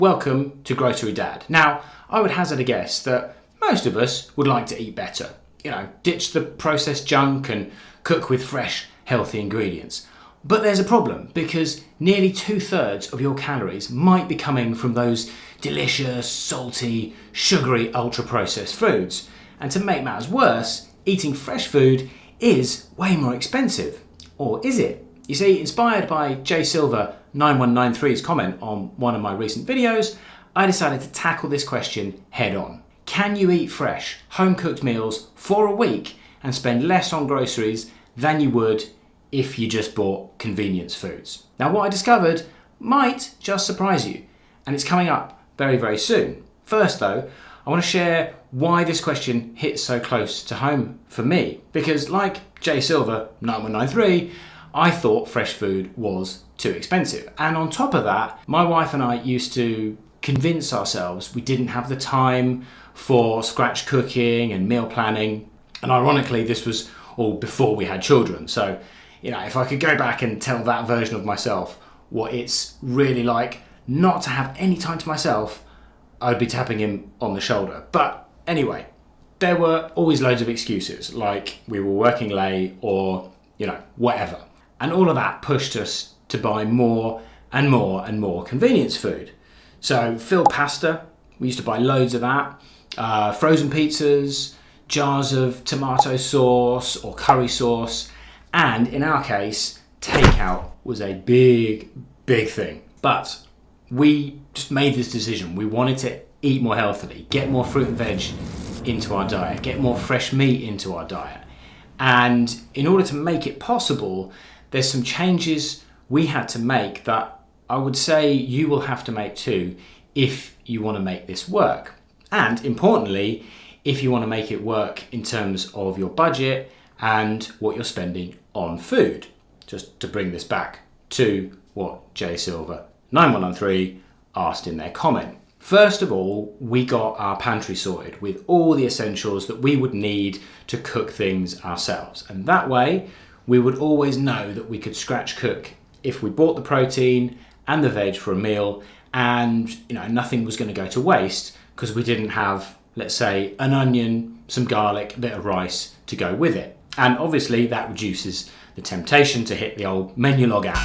Welcome to Grocery Dad. Now, I would hazard a guess that most of us would like to eat better. Ditch the processed junk and cook with fresh, healthy ingredients. But there's a problem because nearly 2/3 of your calories might be coming from those delicious, salty, sugary, ultra-processed foods. And to make matters worse, eating fresh food is way more expensive. Or is it? You see, inspired by J Silver 9193's comment on one of my recent videos, I decided to tackle this question head on. Can you eat fresh, home-cooked meals for a week and spend less on groceries than you would if you just bought convenience foods? Now, what I discovered might just surprise you, and it's coming up very, very soon. First, though, I want to share why this question hits so close to home for me. Because like J Silver 9193, I thought fresh food was too expensive. And on top of that, my wife and I used to convince ourselves we didn't have the time for scratch cooking and meal planning. And ironically, this was all before we had children. So, if I could go back and tell that version of myself what it's really like not to have any time to myself, I'd be tapping him on the shoulder. But anyway, there were always loads of excuses, like we were working late or, whatever. And all of that pushed us to buy more and more and more convenience food. So filled pasta, we used to buy loads of that. Frozen pizzas, jars of tomato sauce or curry sauce. And in our case, takeout was a big, big thing. But we just made this decision. We wanted to eat more healthily, get more fruit and veg into our diet, get more fresh meat into our diet. And in order to make it possible, there's some changes we had to make that I would say you will have to make too if you want to make this work. And importantly, if you want to make it work in terms of your budget and what you're spending on food. Just to bring this back to what J Silver 9193 asked in their comment. First of all, we got our pantry sorted with all the essentials that we would need to cook things ourselves. And that way, we would always know that we could scratch cook if we bought the protein and the veg for a meal, and nothing was going to go to waste because we didn't have, let's say, an onion, some garlic, a bit of rice to go with it. And obviously that reduces the temptation to hit the old menu log app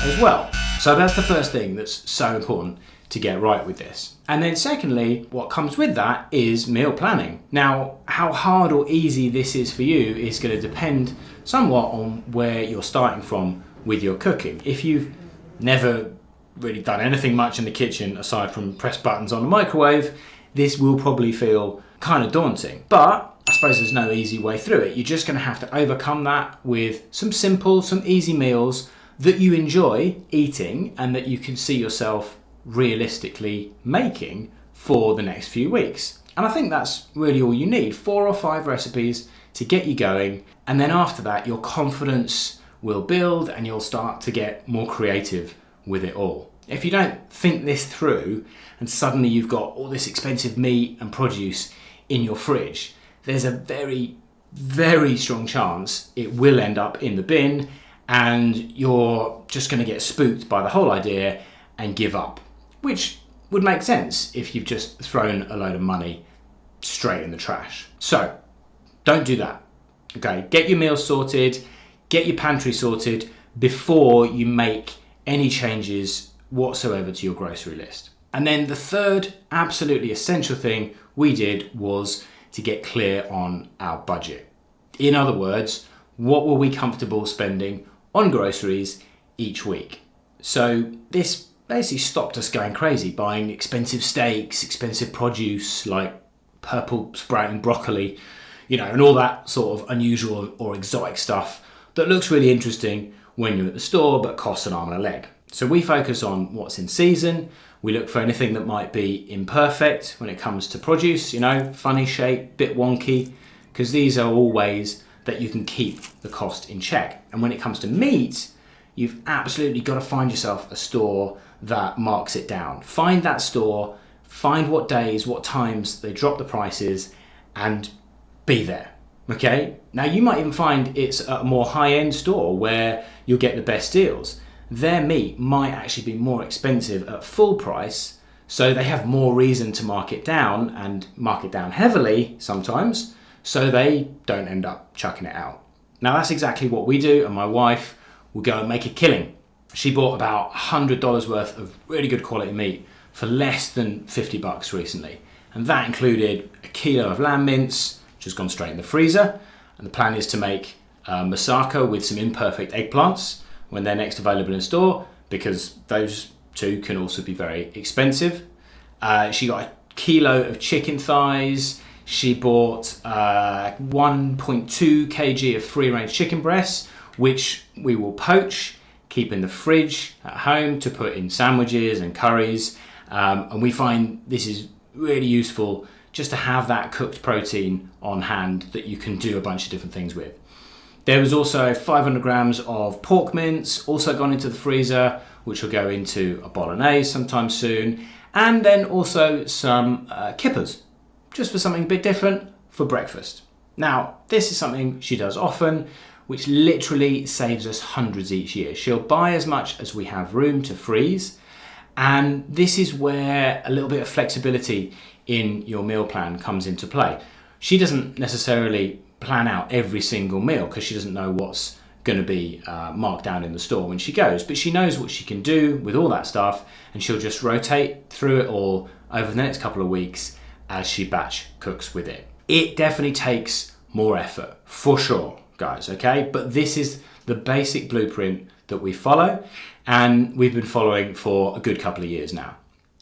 as well. So that's the first thing that's so important to get right with this. And then secondly, what comes with that is meal planning. Now, how hard or easy this is for you is going to depend somewhat on where you're starting from with your cooking. If you've never really done anything much in the kitchen aside from press buttons on a microwave, this will probably feel kind of daunting. But I suppose there's no easy way through it. You're just going to have to overcome that with some simple, some easy meals that you enjoy eating and that you can see yourself realistically making for the next few weeks. And I think that's really all you need, 4 or 5 recipes to get you going. And then after that, your confidence will build and you'll start to get more creative with it all. If you don't think this through and suddenly you've got all this expensive meat and produce in your fridge, there's a very, very strong chance it will end up in the bin and you're just going to get spooked by the whole idea and give up, which would make sense if you've just thrown a load of money straight in the trash. So don't do that. Okay, get your meals sorted, get your pantry sorted before you make any changes whatsoever to your grocery list. And then the third absolutely essential thing we did was to get clear on our budget. In other words, what were we comfortable spending on groceries each week? So this basically stopped us going crazy, buying expensive steaks, expensive produce like purple sprouting broccoli, and all that sort of unusual or exotic stuff that looks really interesting when you're at the store but costs an arm and a leg. So we focus on what's in season. We look for anything that might be imperfect when it comes to produce, funny shape, bit wonky, because these are all ways that you can keep the cost in check. And when it comes to meat, you've absolutely got to find yourself a store that marks it down. Find that store, find what days, what times they drop the prices, and be there. Okay? Now you might even find it's a more high-end store where you'll get the best deals. Their meat might actually be more expensive at full price, So they have more reason to mark it down, and mark it down heavily sometimes, so they don't end up chucking it out. Now that's exactly what we do, and my wife will go and make a killing. She bought about $100 worth of really good quality meat for less than $50 recently. And that included a kilo of lamb mince, which has gone straight in the freezer. And the plan is to make moussaka with some imperfect eggplants when they're next available in store, because those two can also be very expensive. She got a kilo of chicken thighs. She bought 1.2 kg of free-range chicken breasts, which we will poach, keep in the fridge at home to put in sandwiches and curries. And we find this is really useful just to have that cooked protein on hand that you can do a bunch of different things with. There was also 500 grams of pork mince, also gone into the freezer, which will go into a bolognese sometime soon. And then also some kippers, just for something a bit different for breakfast. Now, this is something she does often, which literally saves us hundreds each year. She'll buy as much as we have room to freeze. And this is where a little bit of flexibility in your meal plan comes into play. She doesn't necessarily plan out every single meal because she doesn't know what's going to be marked down in the store when she goes, but she knows what she can do with all that stuff, and she'll just rotate through it all over the next couple of weeks as she batch cooks with it. It definitely takes more effort, for sure, guys, okay? But this is the basic blueprint that we follow, and we've been following for a good couple of years now.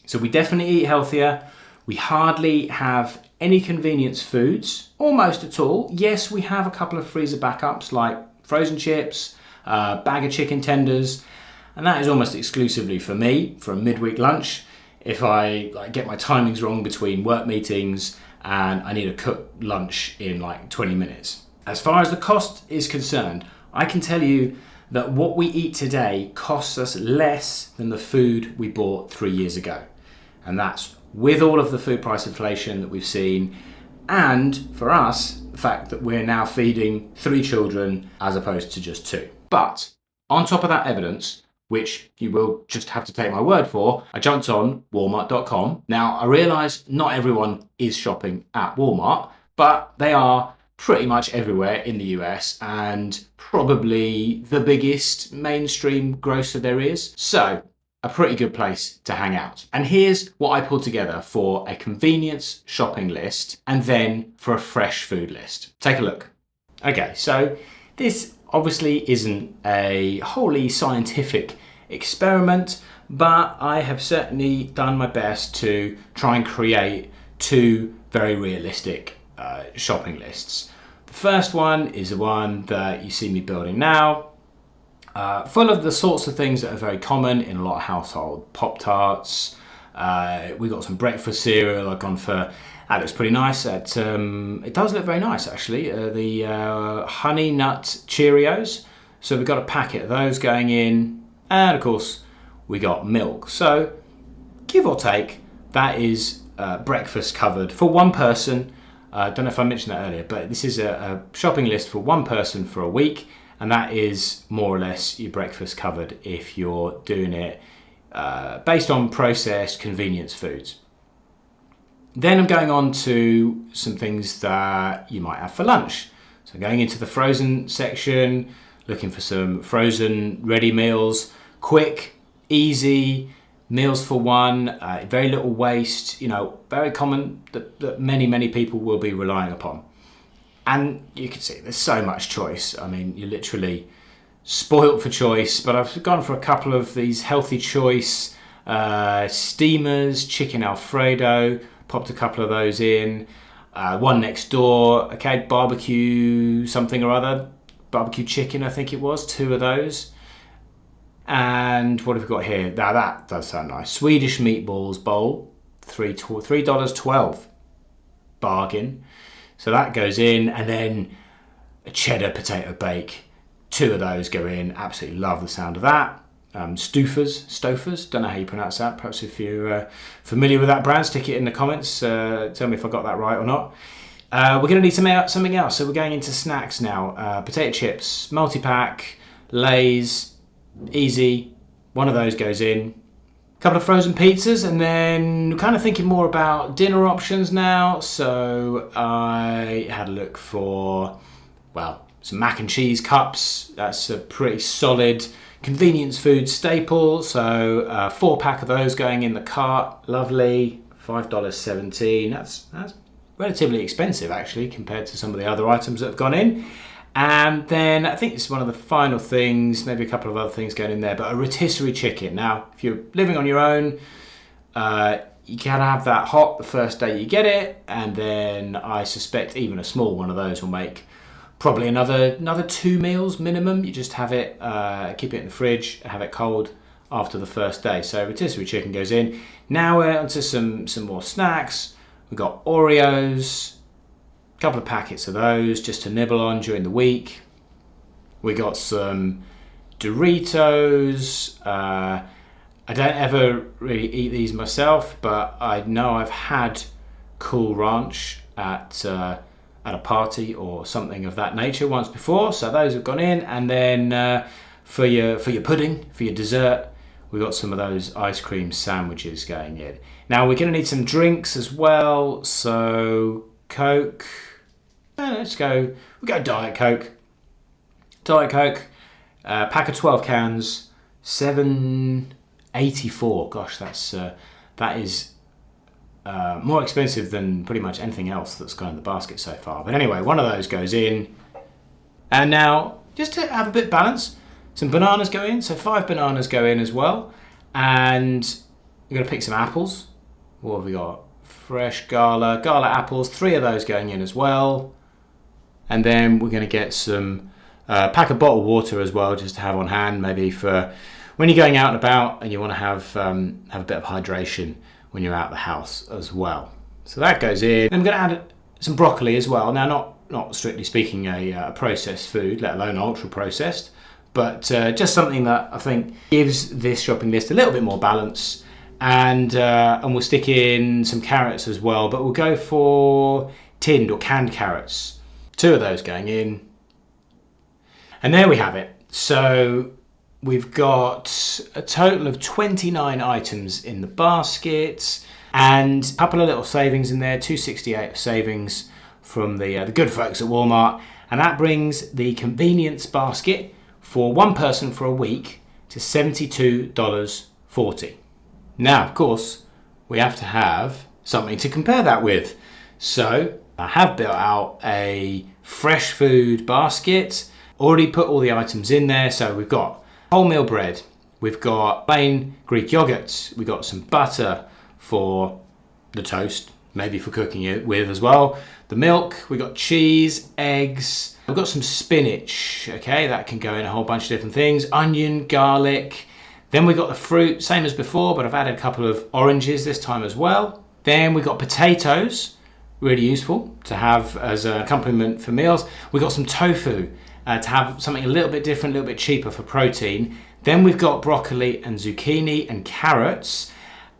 So we definitely eat healthier. We hardly have any convenience foods, almost at all. Yes, we have a couple of freezer backups like frozen chips, bag of chicken tenders, and that is almost exclusively for me for a midweek lunch. If I get my timings wrong between work meetings and I need to cook lunch in 20 minutes. As far as the cost is concerned, I can tell you that what we eat today costs us less than the food we bought 3 years ago. And that's with all of the food price inflation that we've seen, and for us, the fact that we're now feeding 3 children as opposed to just 2. But on top of that evidence, which you will just have to take my word for, I jumped on Walmart.com. Now, I realise not everyone is shopping at Walmart, but they are pretty much everywhere in the US and probably the biggest mainstream grocer there is. So, a pretty good place to hang out. And here's what I pulled together for a convenience shopping list and then for a fresh food list. Take a look. Okay, so this obviously isn't a wholly scientific experiment, but I have certainly done my best to try and create 2 very realistic shopping lists. The first one is the one that you see me building now, full of the sorts of things that are very common in a lot of household. Pop-Tarts, we got some breakfast cereal. I've gone for, that looks pretty nice. It does look very nice actually, the Honey Nut Cheerios. So we've got a packet of those going in, and of course we got milk. So give or take, that is breakfast covered for one person. I don't know if I mentioned that earlier, but this is a shopping list for one person for a week, and that is more or less your breakfast covered if you're doing it based on processed convenience foods. Then I'm going on to some things that you might have for lunch. So going into the frozen section, looking for some frozen ready meals, quick, easy, meals for one, very little waste, very common that many people will be relying upon. And you can see there's so much choice. I mean, you're literally spoilt for choice, but I've gone for a couple of these healthy choice steamers, chicken Alfredo, popped a couple of those in. One next door, okay, barbecue something or other, barbecue chicken I think it was, 2 of those. And what have we got here? Now that does sound nice. Swedish meatballs bowl, $3.12. Bargain. So that goes in, and then a cheddar potato bake. 2 of those go in. Absolutely love the sound of that. Stouffer's, don't know how you pronounce that. Perhaps if you're familiar with that brand, stick it in the comments. Tell me if I got that right or not. We're going to need something else. So we're going into snacks now. Potato chips, multi-pack, Lay's, easy. One of those goes in. couple of frozen pizzas, and then kind of thinking more about dinner options now. So I had a look for, well, some mac and cheese cups. That's a pretty solid convenience food staple. So 4-pack of those going in the cart. Lovely. $5.17. That's relatively expensive actually compared to some of the other items that have gone in. And then I think this is one of the final things, maybe a couple of other things going in there, but a rotisserie chicken. Now, if you're living on your own, you can have that hot the first day you get it, and then I suspect even a small one of those will make probably another 2 meals minimum. You just have it, keep it in the fridge, have it cold after the first day. So rotisserie chicken goes in. Now we're onto some more snacks. We've got Oreos. Couple of packets of those just to nibble on during the week. We got some Doritos. I don't ever really eat these myself, but I know I've had Cool Ranch at a party or something of that nature once before, so those have gone in. And then for your pudding, for your dessert, we got some of those ice cream sandwiches going in. Now we're going to need some drinks as well, so Coke. We'll go Diet Coke. Pack of 12 cans, $7.84. Gosh, that is more expensive than pretty much anything else that's gone in the basket so far. But anyway, one of those goes in. And now, just to have a bit of balance, some bananas go in. So 5 bananas go in as well. And we're going to pick some apples. What have we got? Fresh gala apples. 3 of those going in as well. And then we're going to get some pack of bottled water as well, just to have on hand, maybe for when you're going out and about and you want to have a bit of hydration when you're out of the house as well. So that goes in. I'm going to add some broccoli as well. Now, not strictly speaking a processed food, let alone ultra processed, but just something that I think gives this shopping list a little bit more balance. And we'll stick in some carrots as well, but we'll go for tinned or canned carrots. 2 of those going in. And there we have it. So we've got a total of 29 items in the basket and a couple of little savings in there, $2.68 savings from the good folks at Walmart. And that brings the convenience basket for one person for a week to $72.40. Now, of course, we have to have something to compare that with. So I have built out a fresh food basket, already put all the items in there. So we've got wholemeal bread, we've got plain Greek yogurt, we've got some butter for the toast, maybe for cooking it with as well, the milk, we've got cheese, eggs, we've got some spinach, okay, that can go in a whole bunch of different things, onion, garlic. Then we've got the fruit, same as before, but I've added a couple of oranges this time as well. Then we've got potatoes, really useful to have as an accompaniment for meals. We've got some tofu to have something a little bit different, a little bit cheaper for protein. Then we've got broccoli and zucchini and carrots,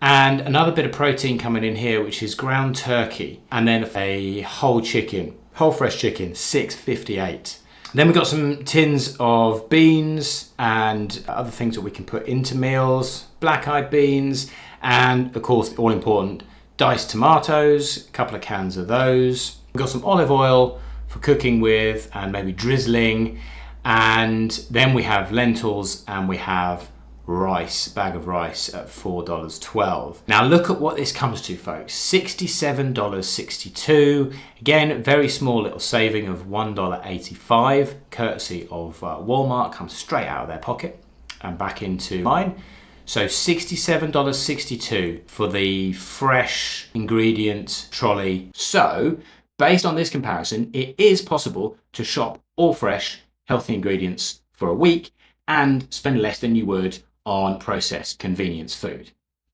and another bit of protein coming in here, which is ground turkey, and then a whole fresh chicken, $6.58. Then we've got some tins of beans and other things that we can put into meals, black-eyed beans, and of course, all important, diced tomatoes, a couple of cans of those. We've got some olive oil for cooking with and maybe drizzling. And then we have lentils and we have rice, bag of rice at $4.12. Now look at what this comes to, folks. $67.62. Again, very small little saving of $1.85, courtesy of Walmart, comes straight out of their pocket and back into mine. So $67.62 for the fresh ingredient trolley. So based on this comparison, it is possible to shop all fresh, healthy ingredients for a week and spend less than you would on processed convenience food.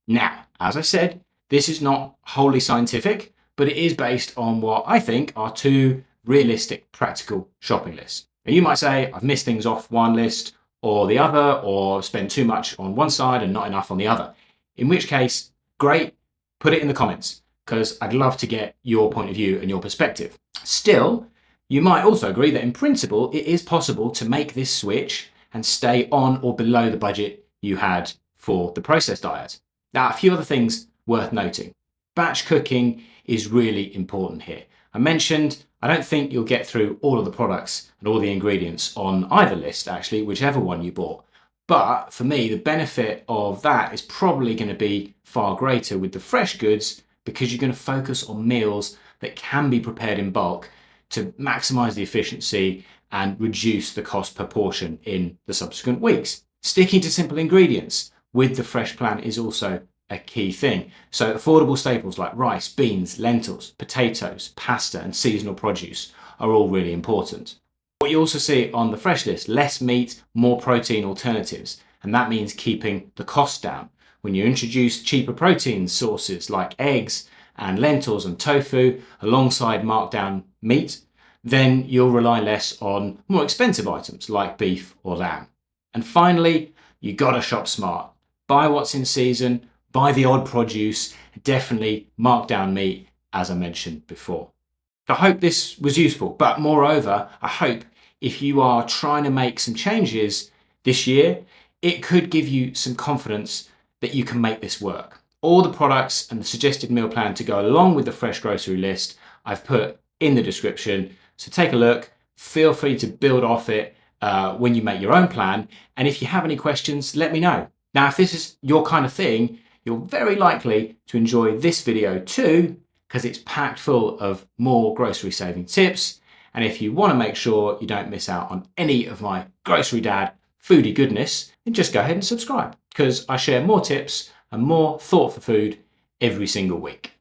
Now, as I said, this is not wholly scientific, but it is based on what I think are 2 realistic, practical shopping lists. Now, you might say, I've missed things off one list or the other, or spend too much on one side and not enough on the other. In which case, great, put it in the comments, because I'd love to get your point of view and your perspective. Still, you might also agree that in principle, it is possible to make this switch and stay on or below the budget you had for the processed diet. Now, a few other things worth noting. Batch cooking is really important here. I mentioned I don't think you'll get through all of the products and all the ingredients on either list, actually, whichever one you bought. But for me, the benefit of that is probably going to be far greater with the fresh goods, because you're going to focus on meals that can be prepared in bulk to maximize the efficiency and reduce the cost per portion in the subsequent weeks. Sticking to simple ingredients with the fresh plan is also a key thing. So affordable staples like rice, beans, lentils, potatoes, pasta, and seasonal produce are all really important. What you also see on the fresh list, less meat, more protein alternatives, and that means keeping the cost down. When you introduce cheaper protein sources like eggs and lentils and tofu alongside marked down meat, then you'll rely less on more expensive items like beef or lamb. And finally, you gotta shop smart. Buy what's in season, buy the odd produce, definitely mark down meat, as I mentioned before. I hope this was useful, but moreover, I hope if you are trying to make some changes this year, it could give you some confidence that you can make this work. All the products and the suggested meal plan to go along with the fresh grocery list I've put in the description, so take a look, feel free to build off it when you make your own plan, and if you have any questions, let me know. Now, if this is your kind of thing, you're very likely to enjoy this video too, because it's packed full of more grocery saving tips. And if you want to make sure you don't miss out on any of my Grocery Dad foodie goodness, then just go ahead and subscribe, because I share more tips and more thought for food every single week.